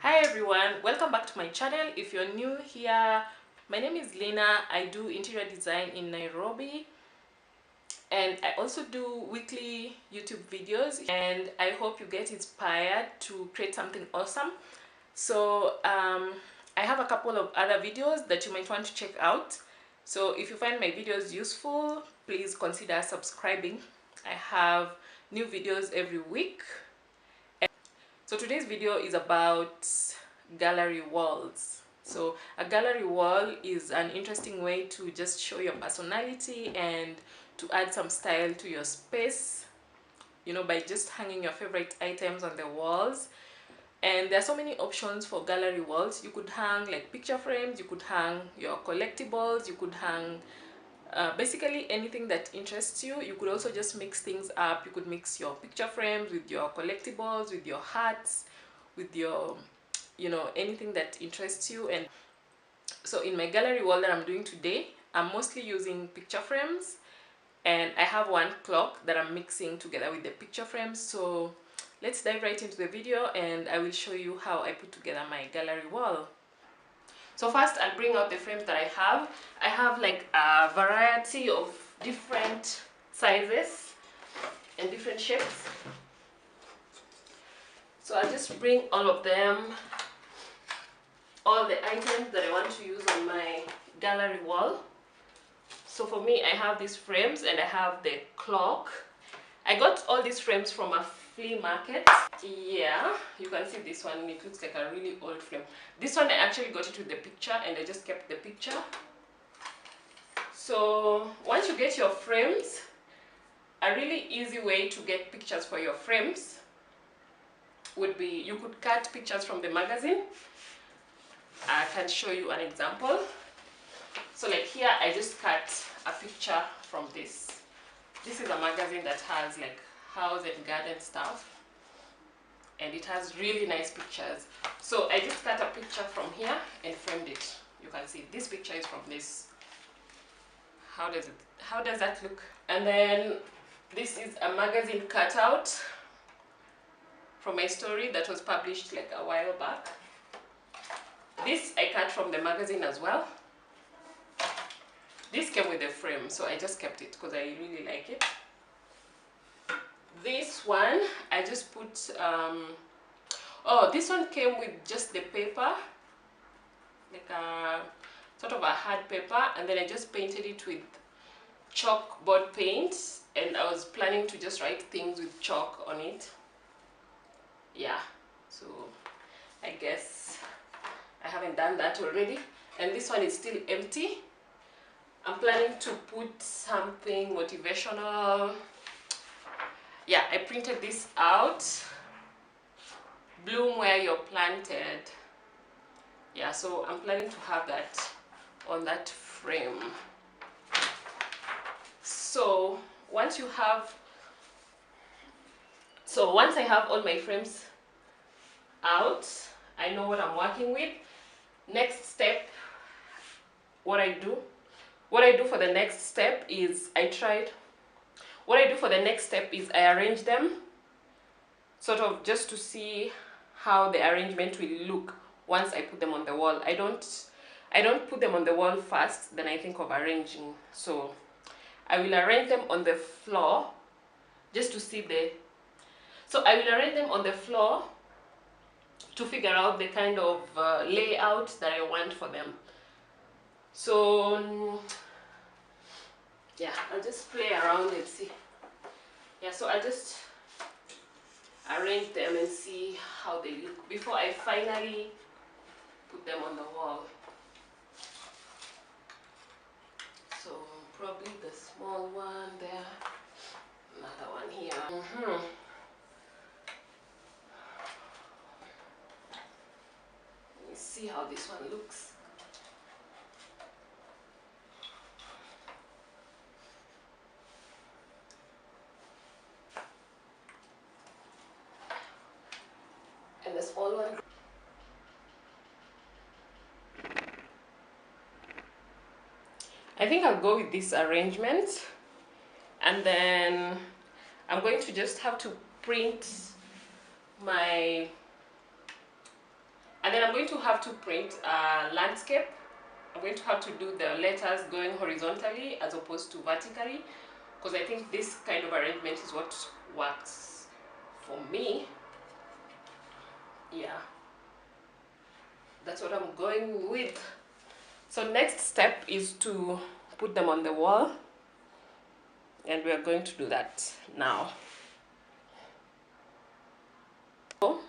Hi everyone, welcome back to my channel. If you're new here, my name is Lina. I do interior design in Nairobi and I also do weekly YouTube videos, and I hope you get inspired to create something awesome. So I have a couple of other videos that you might want to check out. So if you find my videos useful, please consider subscribing. I have new videos every week. So today's video is about gallery walls. So a gallery wall is an interesting way to just show your personality and to add some style to your space, you know, by just hanging your favorite items on the walls. And there are so many options for gallery walls. You could hang like picture frames, you could hang your collectibles, you could hang basically anything that interests you. You could also just mix things up. You could mix your picture frames with your collectibles, with your hats, with your, you know, anything that interests you. And so in my gallery wall that I'm doing today, I'm mostly using picture frames, and I have one clock that I'm mixing together with the picture frames. So let's dive right into the video and I will show you how I put together my gallery wall. So first I'll bring out the frames that I have. I have like a variety of different sizes and different shapes. So I'll just bring all of them, all the items that I want to use on my gallery wall. So for me, I have these frames and I have the clock. I got all these frames from a flea market. Yeah, you can see this one. It looks like a really old frame. This one I actually got it with the picture and I just kept the picture. So once you get your frames, a really easy way to get pictures for your frames would be, you could cut pictures from the magazine. I can show you an example. So like here I just cut a picture from this. This is a magazine that has like house and garden stuff, and it has really nice pictures. So I just cut a picture from here and framed it. You can see this picture is from this. How does that look? And then this is a magazine cutout from my story that was published like a while back. This I cut from the magazine as well. This came with a frame, so I just kept it because I really like it. This one I just put oh, this one came with just the paper, like a sort of a hard paper, and then I just painted it with chalkboard paint, and I was planning to just write things with chalk on it. Yeah, so I guess I haven't done that already. And this one is still empty. I'm planning to put something motivational. Yeah, I printed this out. Bloom where you're planted. Yeah, so I'm planning to have that on that frame. So once I have all my frames out, I know what I'm working with. Next step, what I do for the next step is I arrange them, sort of just to see how the arrangement will look once I put them on the wall. I don't put them on the wall first, then I think of arranging. So I will arrange them on the floor just to see I will arrange them on the floor to figure out the kind of layout that I want for them. So yeah, I'll just play around and see. Yeah, so I just arrange them and see how they look before I finally put them on the wall. So probably the small one there, another one here. Let me see how this one looks. And the small one. I think I'll go with this arrangement, and then I'm going to just have to print my And then I'm going to have to print a landscape. I'm going to have to do the letters going horizontally as opposed to vertically, because I think this kind of arrangement is what works for me. Yeah, that's what I'm going with. So next step is to put them on the wall, and we are going to do that now. So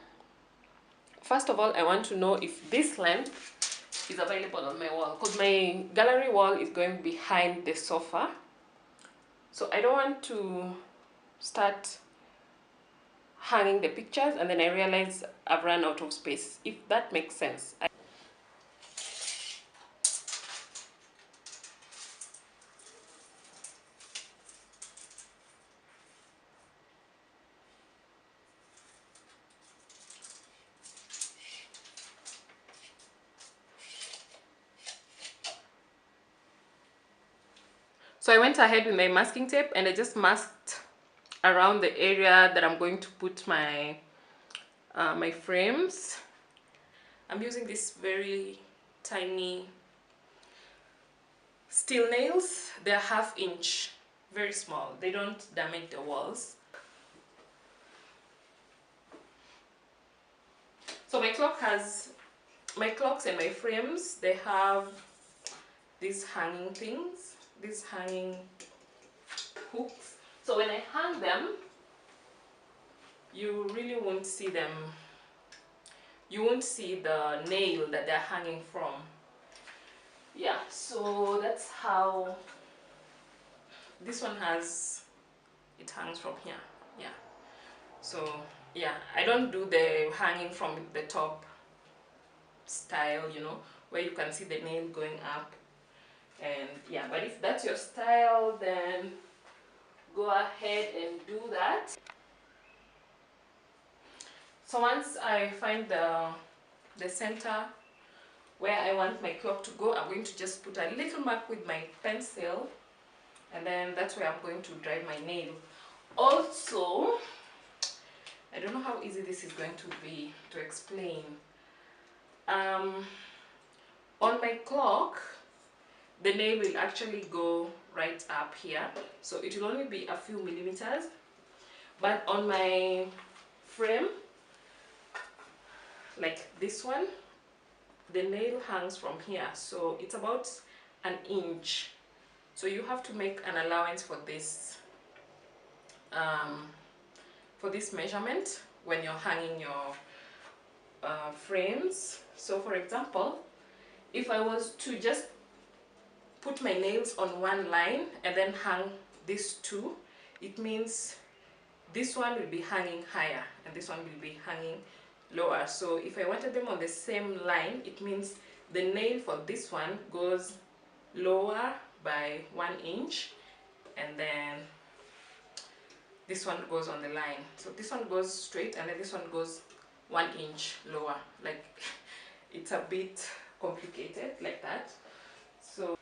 first of all, I want to know if this length is available on my wall, because my gallery wall is going behind the sofa, so I don't want to start hanging the pictures and then I realize I've run out of space, if that makes sense. So I went ahead with my masking tape and I just masked around the area that I'm going to put my my frames. I'm using this very tiny steel nails. They're 1/2 inch, very small. They don't damage the walls. So my clocks and my frames, they have these hanging things, these hanging hooks. So when I hang them, you really won't see them. You won't see the nail that they're hanging from. Yeah, so that's how this one has, it hangs from here. Yeah, so yeah, I don't do the hanging from the top style, you know, where you can see the nail going up. And yeah, but if that's your style, then go ahead and do that. So once I find the center where I want my clock to go, I'm going to just put a little mark with my pencil, and then that's where I'm going to drive my nail. Also, I don't know how easy this is going to be to explain. On my clock, the nail will actually go right up here, so it will only be a few millimeters. But on my frame, like this one, the nail hangs from here, so it's about 1 inch. So you have to make an allowance for this measurement when you're hanging your frames. So for example, if I was to just put my nails on one line and then hang these two, it means this one will be hanging higher and this one will be hanging lower. So if I wanted them on the same line, it means the nail for this one goes lower by 1 inch, and then this one goes on the line. So this one goes straight and then this one goes 1 inch lower. Like it's a bit complicated like that. So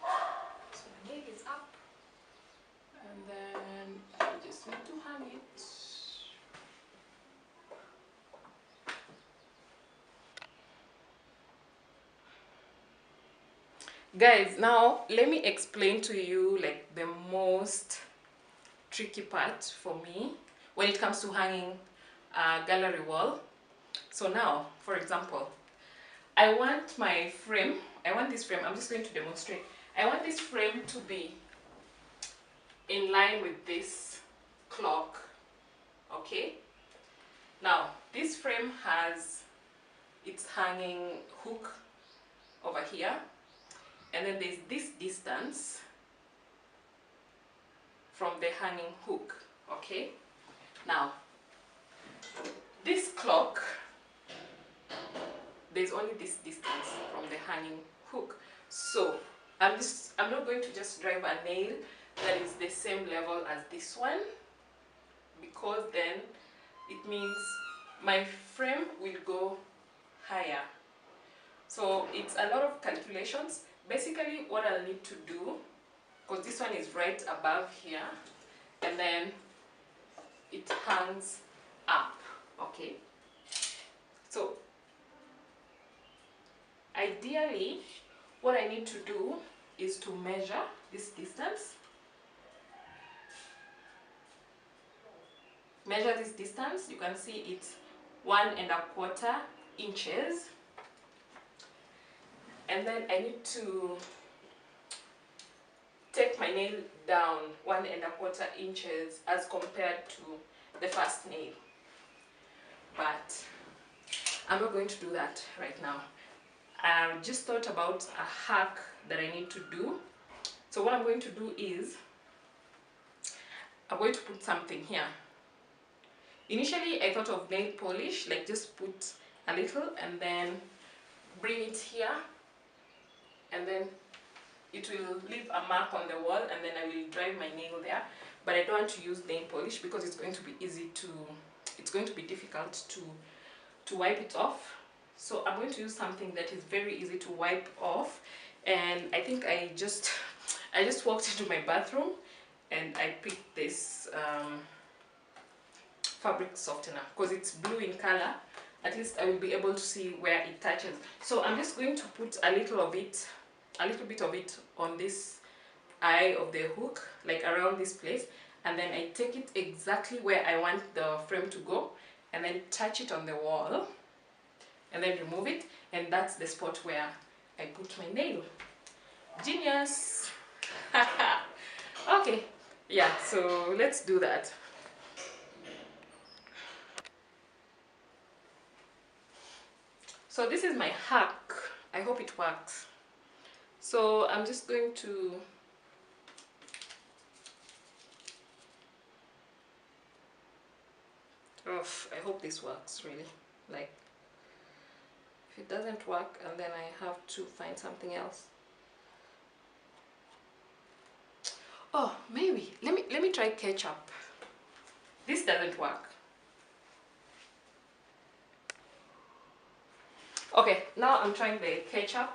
my nail is up, and then I just need to hang it. Guys, now let me explain to you like the most tricky part for me when it comes to hanging a gallery wall. So now, for example, I want my frame, I want this frame, I'm just going to demonstrate. I want this frame to be in line with this clock, okay? Now, this frame has its hanging hook over here, and then there's this distance from the hanging hook, okay? Now, this clock, there's only this distance from the hanging hook. So I'm not going to just drive a nail that is the same level as this one, because then it means my frame will go higher. So it's a lot of calculations. Basically what I'll need to do, because this one is right above here, and then it hangs up, okay? So ideally what I need to do is to measure this distance. Measure this distance. You can see it's 1¼ inches. And then I need to take my nail down 1¼ inches as compared to the first nail. But I'm not going to do that right now. I just thought about a hack that I need to do. So what I'm going to do is I'm going to put something here. Initially I thought of nail polish, like just put a little and then bring it here, and then it will leave a mark on the wall, and then I will drive my nail there. But I don't want to use nail polish because it's going to be difficult to wipe it off. So I'm going to use something that is very easy to wipe off. And I think I just walked into my bathroom and I picked this fabric softener because it's blue in color. At least I will be able to see where it touches. So I'm just going to put a little bit of it on this eye of the hook, like around this place, and then I take it exactly where I want the frame to go, and then touch it on the wall, and then remove it, and that's the spot where I put my nail. Genius! Okay, yeah, so let's do that. So this is my hack. I hope it works. So I'm just going to I hope this works really. Like, if it doesn't work and then I have to find something else. Oh, maybe let me try ketchup. This doesn't work. Okay, now I'm trying the ketchup.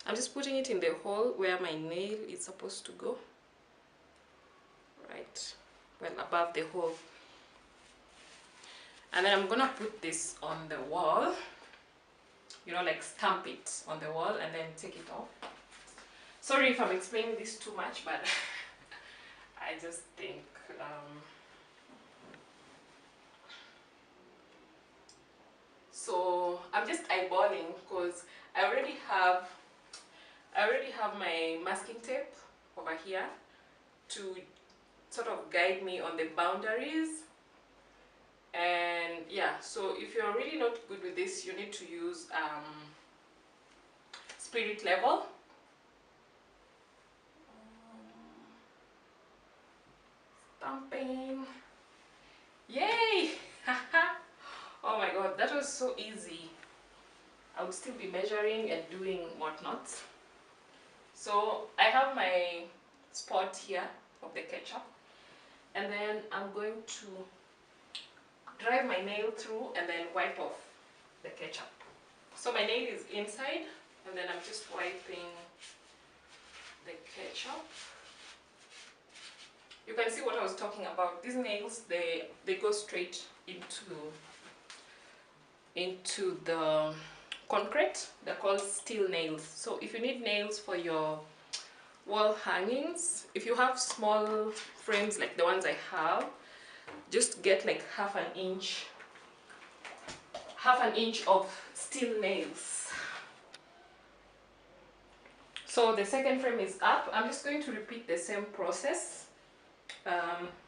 I'm just putting it in the hole where my nail is supposed to go. Right, well, above the hole. And then I'm gonna put this on the wall, you know, like stamp it on the wall and then take it off. Sorry if I'm explaining this too much, but I just think so I'm just eyeballing because I already have my masking tape over here to sort of guide me on the boundaries. And yeah, so if you're really not good with this, you need to use spirit level. Stamping. Yay! Oh my god, that was so easy. I would still be measuring and doing whatnot. So I have my spot here of the ketchup, and then I'm going to drive my nail through and then wipe off the ketchup. So my nail is inside, and then I'm just wiping the ketchup. You can see what I was talking about. These nails, they go straight into the concrete. They're called steel nails. So if you need nails for your wall hangings, if you have small frames like the ones I have, just get like half an inch of steel nails. So the second frame is up. I'm just going to repeat the same process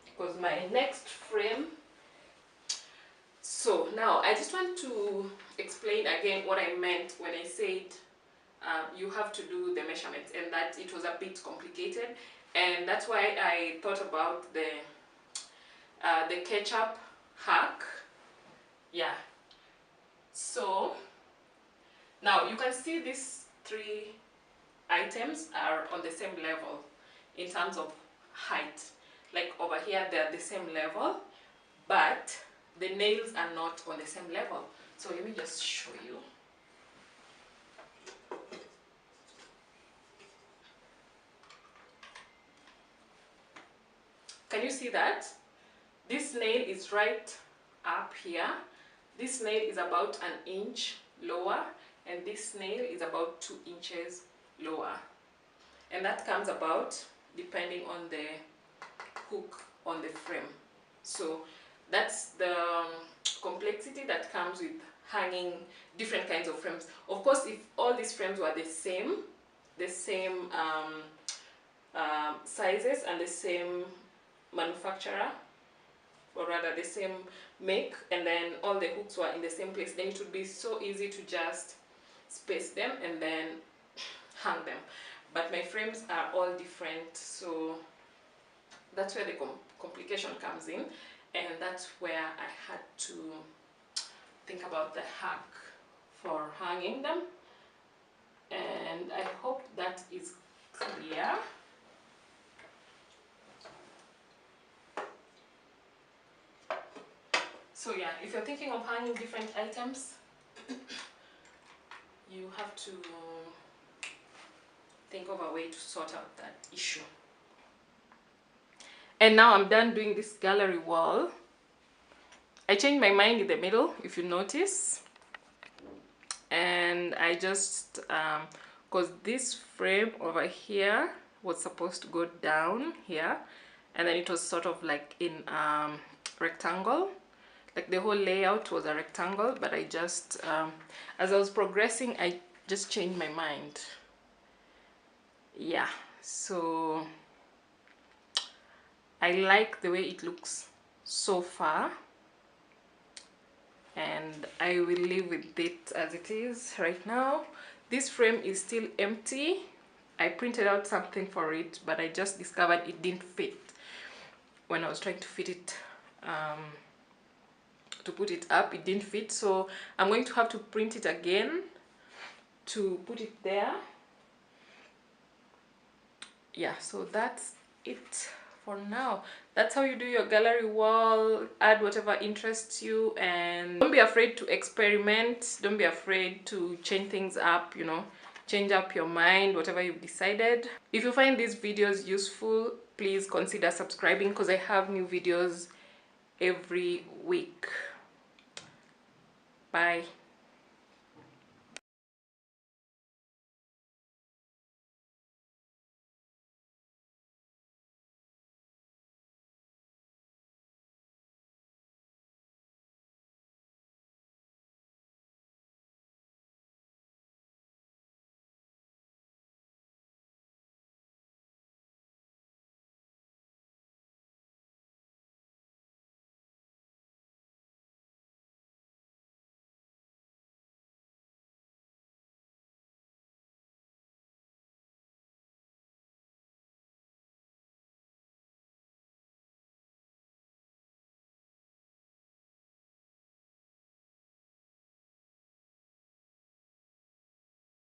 because my next frame. So now I just want to explain again what I meant when I said you have to do the measurements, and that it was a bit complicated, and that's why I thought about the ketchup hack. Yeah, so now you can see these three items are on the same level in terms of height. Like over here they're the same level, but the nails are not on the same level. So let me just show you. Can you see that? This nail is right up here. This nail is about an inch lower, and this nail is about 2 inches lower. And that comes about depending on the hook on the frame. So that's the complexity that comes with hanging different kinds of frames. Of course, if all these frames were the same sizes and the same manufacturer, or rather the same make, and then all the hooks were in the same place, then it would be so easy to just space them and then hang them. But my frames are all different, so that's where the complication comes in, and that's where I had to think about the hack for hanging them. And I hope that is clear. So yeah, if you're thinking of hanging different items, you have to think of a way to sort out that issue. And now I'm done doing this gallery wall. I changed my mind in the middle, if you notice. And I just, because this frame over here was supposed to go down here, and then it was sort of like in rectangle. Like the whole layout was a rectangle, but I just, as I was progressing, I just changed my mind. Yeah, so I like the way it looks so far, and I will live with it as it is right now. This frame is still empty. I printed out something for it, but I just discovered it didn't fit when I was trying to fit it, to put it up. It didn't fit, so I'm going to have to print it again to put it there. Yeah, so that's it for now. That's how you do your gallery wall. Add whatever interests you, and don't be afraid to experiment. Don't be afraid to change things up, you know, change up your mind, whatever you've decided. If you find these videos useful, please consider subscribing, because I have new videos every week. Bye.